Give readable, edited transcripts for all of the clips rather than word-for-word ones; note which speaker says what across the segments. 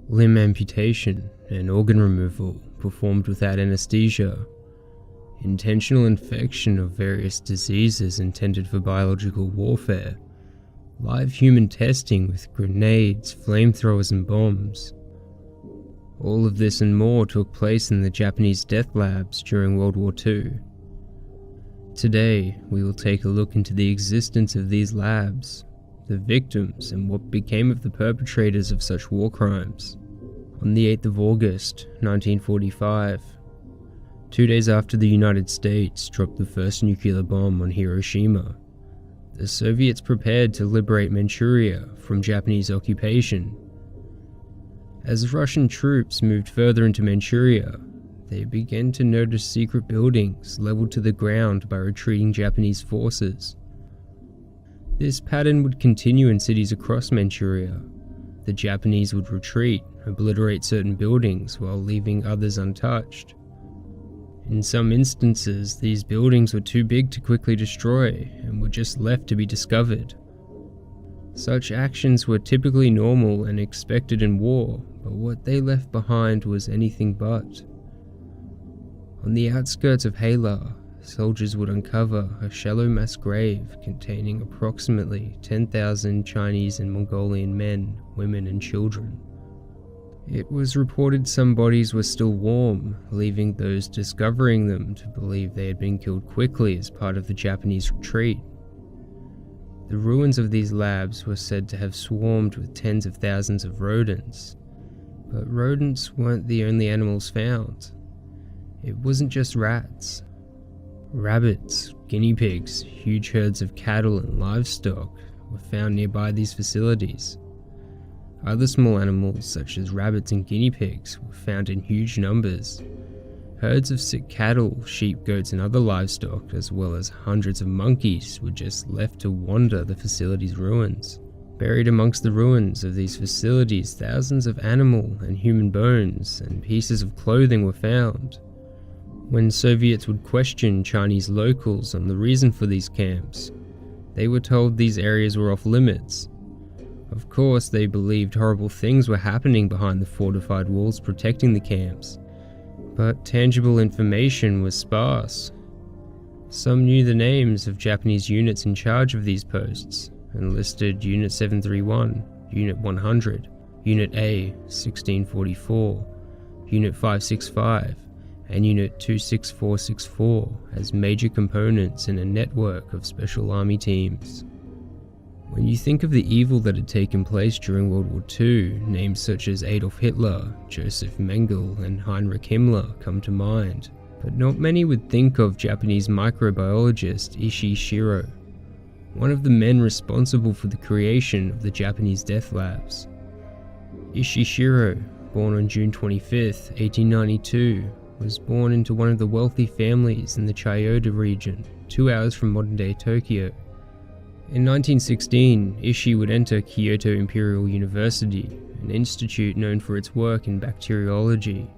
Speaker 1: limb amputation and organ removal performed without anesthesia, intentional infection of various diseases intended for biological warfare, live human testing with grenades, flamethrowers and bombs. All of this and more took place in the Japanese death labs during World War II. Today, we will take a look into the existence of these labs, the victims, and what became of the perpetrators of such war crimes. On the 8th of August, 1945, 2 days after the United States dropped the first nuclear bomb on Hiroshima, the Soviets prepared to liberate Manchuria from Japanese occupation. As Russian troops moved further into Manchuria, they began to notice secret buildings leveled to the ground by retreating Japanese forces. This pattern would continue in cities across Manchuria. The Japanese would retreat, obliterate certain buildings while leaving others untouched. In some instances, these buildings were too big to quickly destroy and were just left to be discovered. Such actions were typically normal and expected in war, but what they left behind was anything but. On the outskirts of Hala, soldiers would uncover a shallow mass grave containing approximately 10,000 Chinese and Mongolian men, women and children. It was reported some bodies were still warm, leaving those discovering them to believe they had been killed quickly as part of the Japanese retreat. The ruins of these labs were said to have swarmed with tens of thousands of rodents, but rodents weren't the only animals found. It wasn't just rats. Rabbits, guinea pigs, huge herds of cattle and livestock were found nearby these facilities. Other small animals such as rabbits and guinea pigs were found in huge numbers. Herds of sick cattle, sheep, goats and other livestock, as well as hundreds of monkeys, were just left to wander the facility's ruins. Buried amongst the ruins of these facilities, thousands of animal and human bones and pieces of clothing were found. When Soviets would question Chinese locals on the reason for these camps, they were told these areas were off limits. Of course, they believed horrible things were happening behind the fortified walls protecting the camps, but tangible information was sparse. Some knew the names of Japanese units in charge of these posts, and listed Unit 731, Unit 100, Unit A 1644, Unit 565, and Unit 26464 as major components in a network of special army teams. When you think of the evil that had taken place during World War II, names such as Adolf Hitler, Joseph Mengele, and Heinrich Himmler come to mind, but not many would think of Japanese microbiologist Ishii Shiro, one of the men responsible for the creation of the Japanese death labs. Ishii Shiro, born on June 25, 1892, was born into one of the wealthy families in the Chiyoda region, 2 hours from modern-day Tokyo. In 1916, Ishii would enter Kyoto Imperial University, an institute known for its work in bacteriology.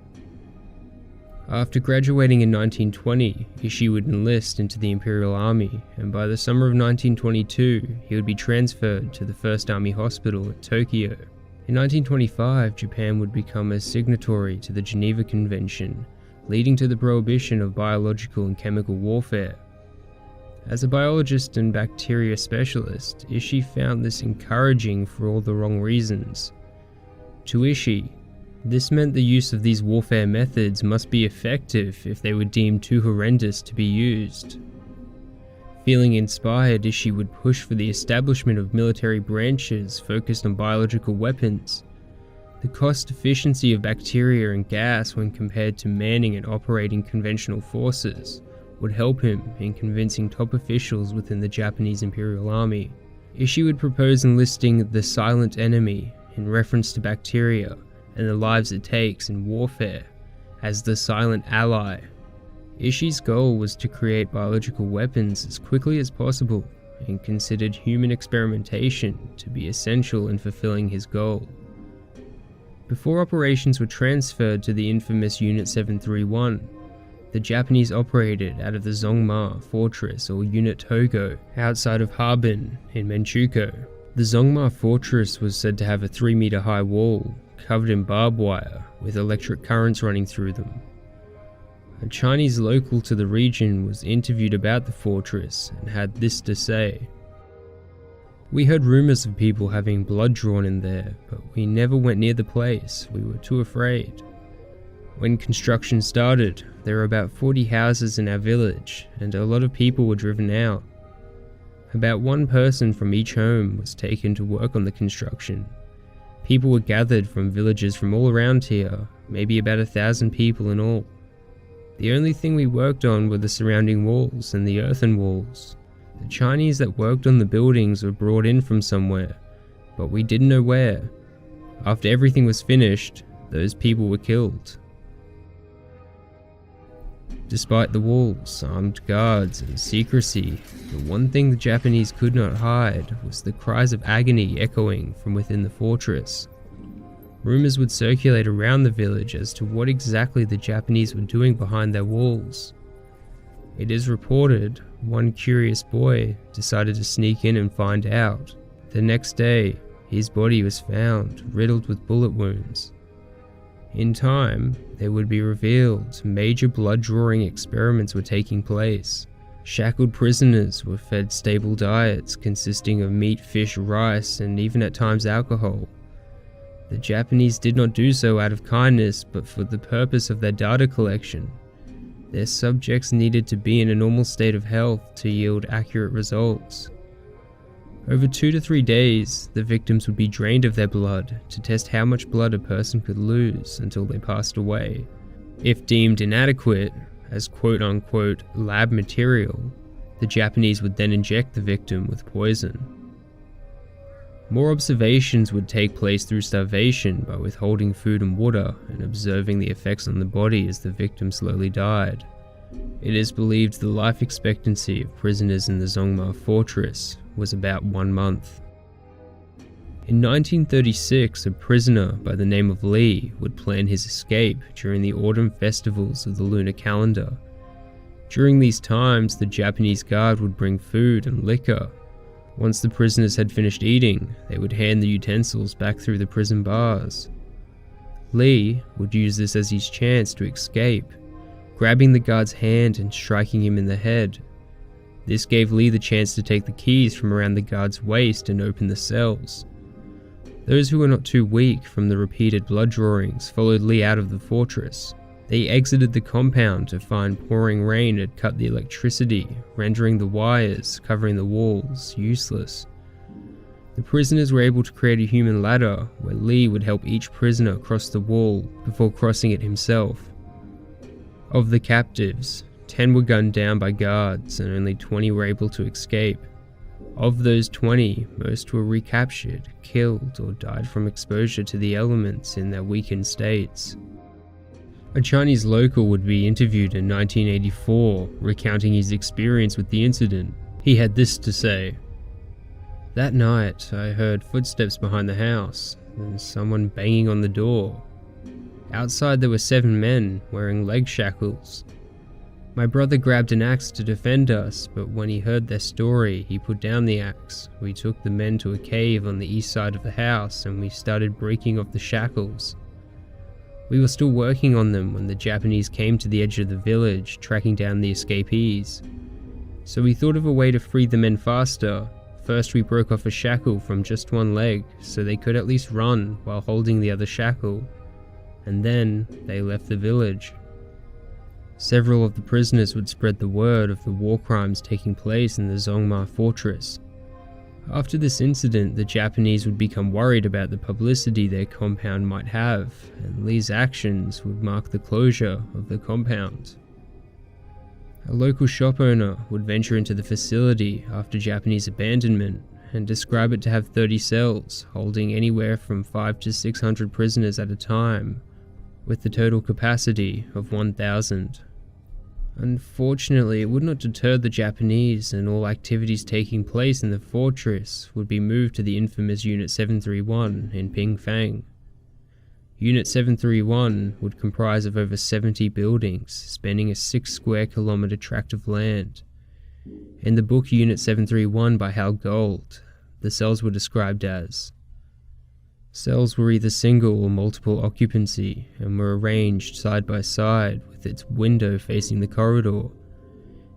Speaker 1: After graduating in 1920, Ishii would enlist into the Imperial Army, and by the summer of 1922, he would be transferred to the 1st Army Hospital at Tokyo. In 1925, Japan would become a signatory to the Geneva Convention, leading to the prohibition of biological and chemical warfare. As a biologist and bacteria specialist, Ishii found this encouraging for all the wrong reasons. To Ishii, this meant the use of these warfare methods must be effective if they were deemed too horrendous to be used. Feeling inspired, Ishii would push for the establishment of military branches focused on biological weapons. The cost efficiency of bacteria and gas when compared to manning and operating conventional forces would help him in convincing top officials within the Japanese Imperial Army. Ishii would propose enlisting the silent enemy in reference to bacteria and the lives it takes in warfare as the silent ally. Ishii's goal was to create biological weapons as quickly as possible and considered human experimentation to be essential in fulfilling his goal. Before operations were transferred to the infamous Unit 731, the Japanese operated out of the Zongma Fortress or Unit Togo outside of Harbin in Manchukuo. The Zongma Fortress was said to have a 3-meter high wall covered in barbed wire with electric currents running through them. A Chinese local to the region was interviewed about the fortress and had this to say: "We heard rumors of people having blood drawn in there, but we never went near the place, we were too afraid. When construction started, there were about 40 houses in our village, and a lot of people were driven out. About one person from each home was taken to work on the construction. People were gathered from villages from all around here, maybe about 1,000 people in all. The only thing we worked on were the surrounding walls and the earthen walls. The Chinese that worked on the buildings were brought in from somewhere, but we didn't know where. After everything was finished, those people were killed." Despite the walls, armed guards, and secrecy, the one thing the Japanese could not hide was the cries of agony echoing from within the fortress. Rumors would circulate around the village as to what exactly the Japanese were doing behind their walls. It is reported one curious boy decided to sneak in and find out. The next day, his body was found riddled with bullet wounds. In time, it would be revealed major blood-drawing experiments were taking place. Shackled prisoners were fed stable diets consisting of meat, fish, rice, and even at times alcohol. The Japanese did not do so out of kindness, but for the purpose of their data collection. Their subjects needed to be in a normal state of health to yield accurate results. Over 2 to 3 days, the victims would be drained of their blood to test how much blood a person could lose until they passed away. If deemed inadequate, as quote-unquote lab material, the Japanese would then inject the victim with poison. More observations would take place through starvation by withholding food and water and observing the effects on the body as the victim slowly died. It is believed the life expectancy of prisoners in the Zongma fortress was about 1 month. In 1936, a prisoner by the name of Li would plan his escape during the autumn festivals of the lunar calendar. During these times, the Japanese guard would bring food and liquor. Once the prisoners had finished eating, they would hand the utensils back through the prison bars. Li would use this as his chance to escape, grabbing the guard's hand and striking him in the head. This gave Li the chance to take the keys from around the guard's waist and open the cells. Those who were not too weak from the repeated blood drawings followed Li out of the fortress. They exited the compound to find pouring rain had cut the electricity, rendering the wires covering the walls useless. The prisoners were able to create a human ladder where Li would help each prisoner cross the wall before crossing it himself. Of the captives, 10 were gunned down by guards and only 20 were able to escape. Of those 20, most were recaptured, killed, or died from exposure to the elements in their weakened states. A Chinese local would be interviewed in 1984, recounting his experience with the incident. He had this to say: "That night, I heard footsteps behind the house, and someone banging on the door. Outside there were 7 men wearing leg shackles. My brother grabbed an axe to defend us, but when he heard their story, he put down the axe. We took the men to a cave on the east side of the house and we started breaking off the shackles. We were still working on them when the Japanese came to the edge of the village, tracking down the escapees. So we thought of a way to free the men faster. First we broke off a shackle from just one leg, so they could at least run while holding the other shackle. And then they left the village." Several of the prisoners would spread the word of the war crimes taking place in the Zongma fortress. After this incident, the Japanese would become worried about the publicity their compound might have, and Li's actions would mark the closure of the compound. A local shop owner would venture into the facility after Japanese abandonment and describe it to have 30 cells, holding anywhere from 500 to 600 prisoners at a time, with the total capacity of 1,000. Unfortunately, it would not deter the Japanese, and all activities taking place in the fortress would be moved to the infamous Unit 731 in Pingfang. Unit 731 would comprise of over 70 buildings, spanning a 6 square kilometer tract of land. In the book Unit 731 by Hal Gold, the cells were described as Cells were either single or multiple occupancy and were arranged side by side with its window facing the corridor.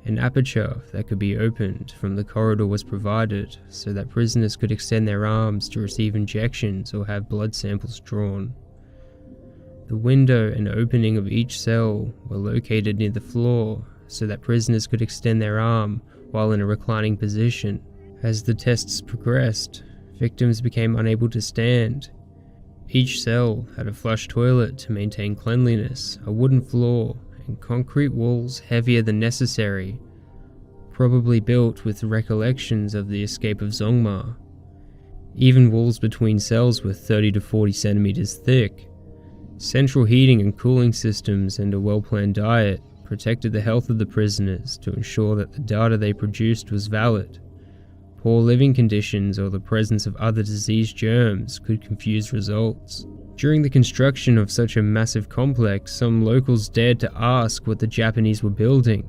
Speaker 1: An aperture that could be opened from the corridor was provided so that prisoners could extend their arms to receive injections or have blood samples drawn. The window and opening of each cell were located near the floor so that prisoners could extend their arm while in a reclining position. As the tests progressed, victims became unable to stand. Each cell had a flush toilet to maintain cleanliness, a wooden floor, and concrete walls heavier than necessary, probably built with recollections of the escape of Zongma. Even walls between cells were 30 to 40 centimeters thick. Central heating and cooling systems and a well-planned diet protected the health of the prisoners to ensure that the data they produced was valid. Poor living conditions or the presence of other disease germs could confuse results. During the construction of such a massive complex, some locals dared to ask what the Japanese were building.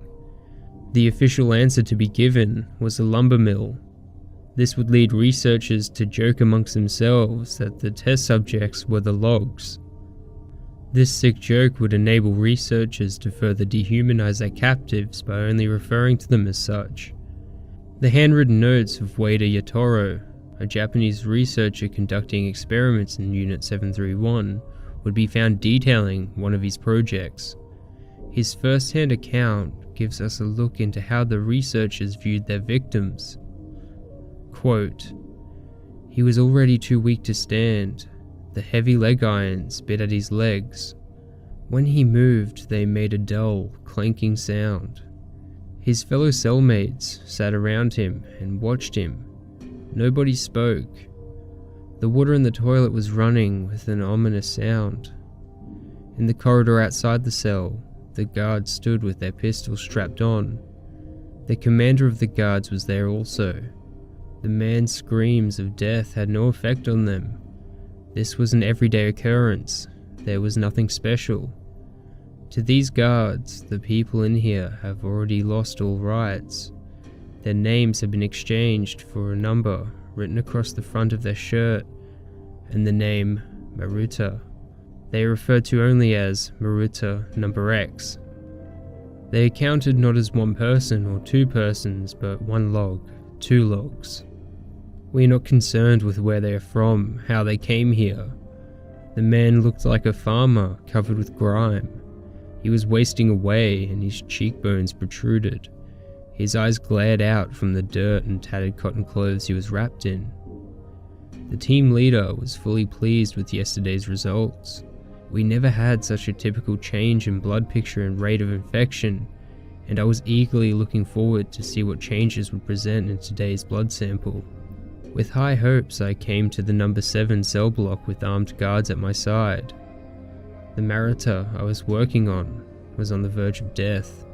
Speaker 1: The official answer to be given was a lumber mill. This would lead researchers to joke amongst themselves that the test subjects were the logs. This sick joke would enable researchers to further dehumanize their captives by only referring to them as such. The handwritten notes of Wada Yatoro, a Japanese researcher conducting experiments in Unit 731, would be found detailing one of his projects. His first-hand account gives us a look into how the researchers viewed their victims. Quote, "He was already too weak to stand. The heavy leg irons bit at his legs. When he moved, they made a dull, clanking sound. His fellow cellmates sat around him and watched him. Nobody spoke. The water in the toilet was running with an ominous sound. In the corridor outside the cell, the guards stood with their pistols strapped on. The commander of the guards was there also. The man's screams of death had no effect on them. This was an everyday occurrence. There was nothing special. To these guards, the people in here have already lost all rights. Their names have been exchanged for a number written across the front of their shirt, and the name Maruta. They are referred to only as Maruta number X. They are counted not as one person or two persons, but one log, two logs. We are not concerned with where they are from, how they came here. The man looked like a farmer covered with grime. He was wasting away and his cheekbones protruded. His eyes glared out from the dirt and tattered cotton clothes he was wrapped in. The team leader was fully pleased with yesterday's results. We never had such a typical change in blood picture and rate of infection, and I was eagerly looking forward to see what changes would present in today's blood sample. With high hopes, I came to the number 7 cell block with armed guards at my side. The Maruta I was working on was on the verge of death.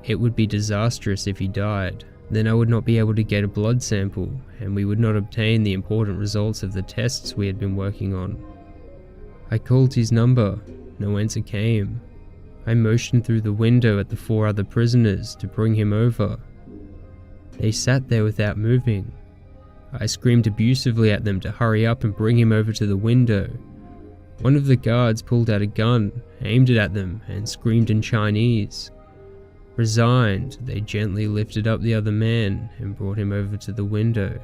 Speaker 1: It would be disastrous if he died. Then I would not be able to get a blood sample, and we would not obtain the important results of the tests we had been working on. I called his number. No answer came. I motioned through the window at the 4 other prisoners to bring him over. They sat there without moving. I screamed abusively at them to hurry up and bring him over to the window. One of the guards pulled out a gun, aimed it at them, and screamed in Chinese. Resigned, they gently lifted up the other man and brought him over to the window.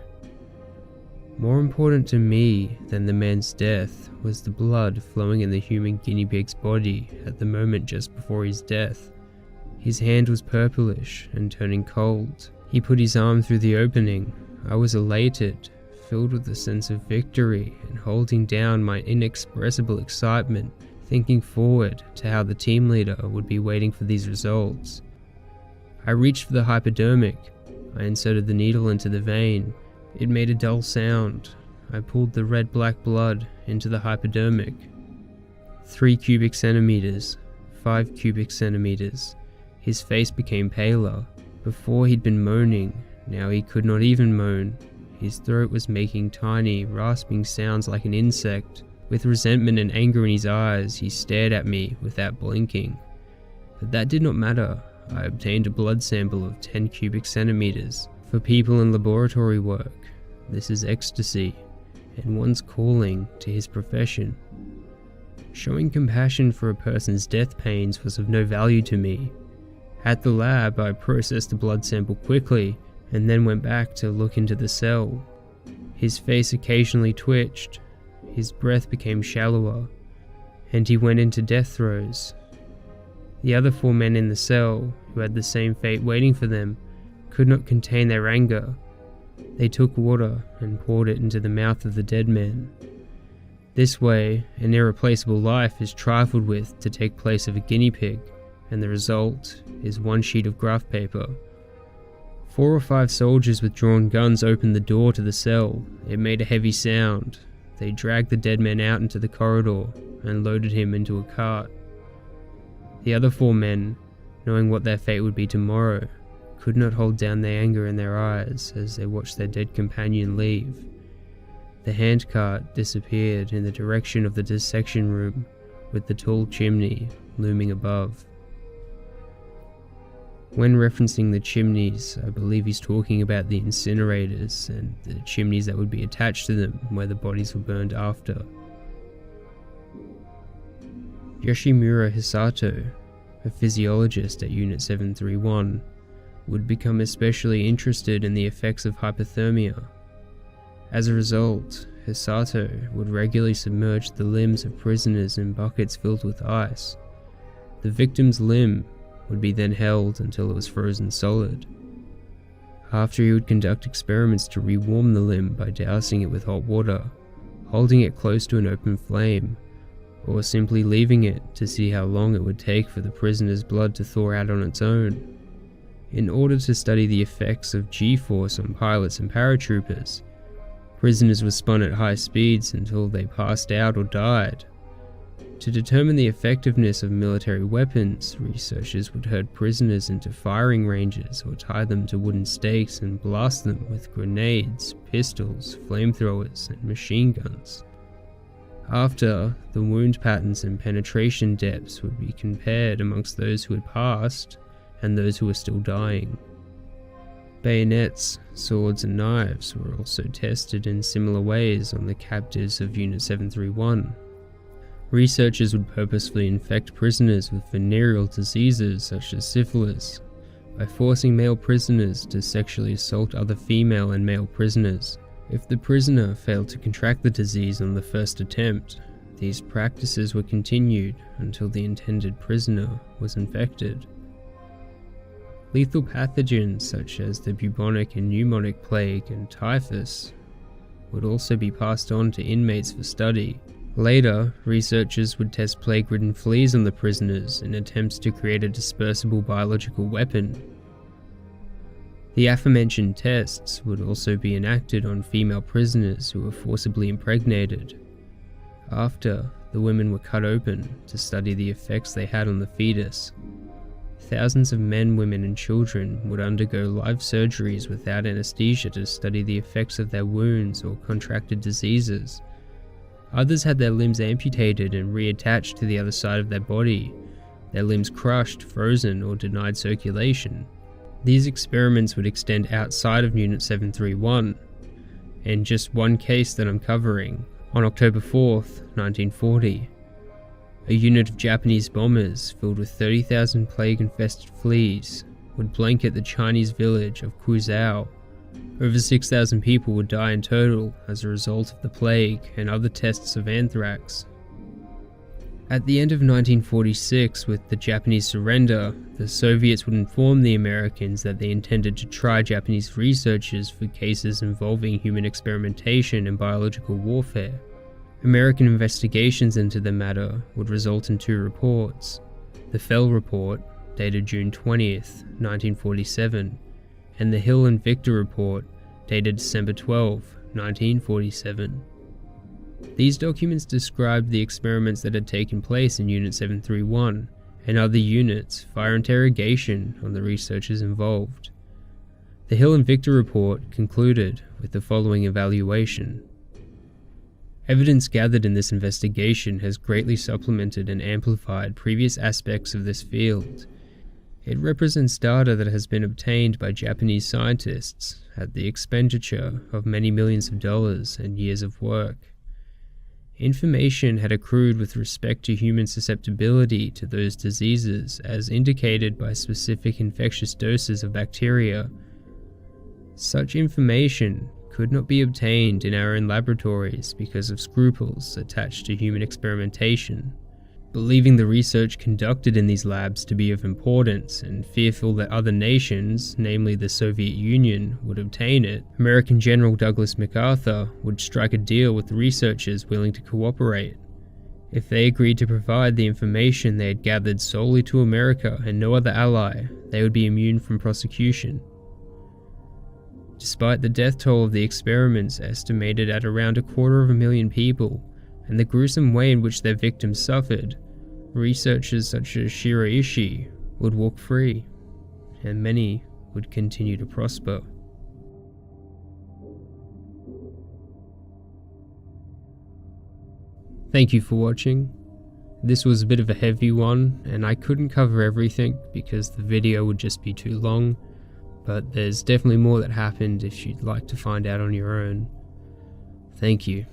Speaker 1: More important to me than the man's death was the blood flowing in the human guinea pig's body at the moment just before his death. His hand was purplish and turning cold. He put his arm through the opening. I was elated, filled with a sense of victory and holding down my inexpressible excitement, thinking forward to how the team leader would be waiting for these results. I reached for the hypodermic. I inserted the needle into the vein. It made a dull sound. I pulled the red-black blood into the hypodermic. 3 cubic centimeters, 5 cubic centimeters. His face became paler. Before he'd been moaning, now he could not even moan. His throat was making tiny, rasping sounds like an insect. With resentment and anger in his eyes, he stared at me without blinking. But that did not matter. I obtained a blood sample of 10 cubic centimeters. For people in laboratory work, this is ecstasy, and one's calling to his profession. Showing compassion for a person's death pains was of no value to me. At the lab, I processed the blood sample quickly and then went back to look into the cell. His face occasionally twitched, his breath became shallower, and he went into death throes. The other 4 men in the cell, who had the same fate waiting for them, could not contain their anger. They took water and poured it into the mouth of the dead man. This way, an irreplaceable life is trifled with to take place of a guinea pig, and the result is 1 sheet of graph paper. 4 or 5 soldiers with drawn guns opened the door to the cell. It made a heavy sound. They dragged the dead man out into the corridor and loaded him into a cart. The other 4 men, knowing what their fate would be tomorrow, could not hold down their anger in their eyes as they watched their dead companion leave. The handcart disappeared in the direction of the dissection room, with the tall chimney looming above. When referencing the chimneys, I believe he's talking about the incinerators and the chimneys that would be attached to them where the bodies were burned after. Yoshimura Hisato, a physiologist at Unit 731, would become especially interested in the effects of hypothermia. As a result, Hisato would regularly submerge the limbs of prisoners in buckets filled with ice. The victim's limb would be then held until it was frozen solid. After, he would conduct experiments to rewarm the limb by dousing it with hot water, holding it close to an open flame, or simply leaving it to see how long it would take for the prisoner's blood to thaw out on its own. In order to study the effects of G-force on pilots and paratroopers, prisoners were spun at high speeds until they passed out or died. To determine the effectiveness of military weapons, researchers would herd prisoners into firing ranges or tie them to wooden stakes and blast them with grenades, pistols, flamethrowers, and machine guns. After, the wound patterns and penetration depths would be compared amongst those who had passed and those who were still dying. Bayonets, swords and knives were also tested in similar ways on the captives of Unit 731. Researchers would purposefully infect prisoners with venereal diseases such as syphilis by forcing male prisoners to sexually assault other female and male prisoners. If the prisoner failed to contract the disease on the first attempt, these practices were continued until the intended prisoner was infected. Lethal pathogens such as the bubonic and pneumonic plague and typhus would also be passed on to inmates for study. Later, researchers would test plague-ridden fleas on the prisoners in attempts to create a dispersible biological weapon. The aforementioned tests would also be enacted on female prisoners who were forcibly impregnated. After, the women were cut open to study the effects they had on the fetus. Thousands of men, women and children would undergo live surgeries without anesthesia to study the effects of their wounds or contracted diseases. Others had their limbs amputated and reattached to the other side of their body, their limbs crushed, frozen or denied circulation. These experiments would extend outside of Unit 731, and just one case that I'm covering, on October 4th, 1940. A unit of Japanese bombers filled with 30,000 plague-infested fleas would blanket the Chinese village of Kuzhou. Over 6,000 people would die in total as a result of the plague and other tests of anthrax. At the end of 1946, with the Japanese surrender, the Soviets would inform the Americans that they intended to try Japanese researchers for cases involving human experimentation and biological warfare. American investigations into the matter would result in 2 reports. The Fell Report, dated June 20th, 1947, and the Hill and Victor Report, dated December 12, 1947. These documents described the experiments that had taken place in Unit 731 and other units via interrogation on the researchers involved. The Hill and Victor Report concluded with the following evaluation. Evidence gathered in this investigation has greatly supplemented and amplified previous aspects of this field. It represents data that has been obtained by Japanese scientists at the expenditure of many millions of dollars and years of work. Information had accrued with respect to human susceptibility to those diseases as indicated by specific infectious doses of bacteria. Such information could not be obtained in our own laboratories because of scruples attached to human experimentation. Believing the research conducted in these labs to be of importance and fearful that other nations, namely the Soviet Union, would obtain it, American General Douglas MacArthur would strike a deal with the researchers willing to cooperate. If they agreed to provide the information they had gathered solely to America and no other ally, they would be immune from prosecution. Despite the death toll of the experiments estimated at around 250,000 people, and the gruesome way in which their victims suffered, researchers such as Shiraishi would walk free, and many would continue to prosper. Thank you for watching. This was a bit of a heavy one, and I couldn't cover everything because the video would just be too long, but there's definitely more that happened if you'd like to find out on your own. Thank you.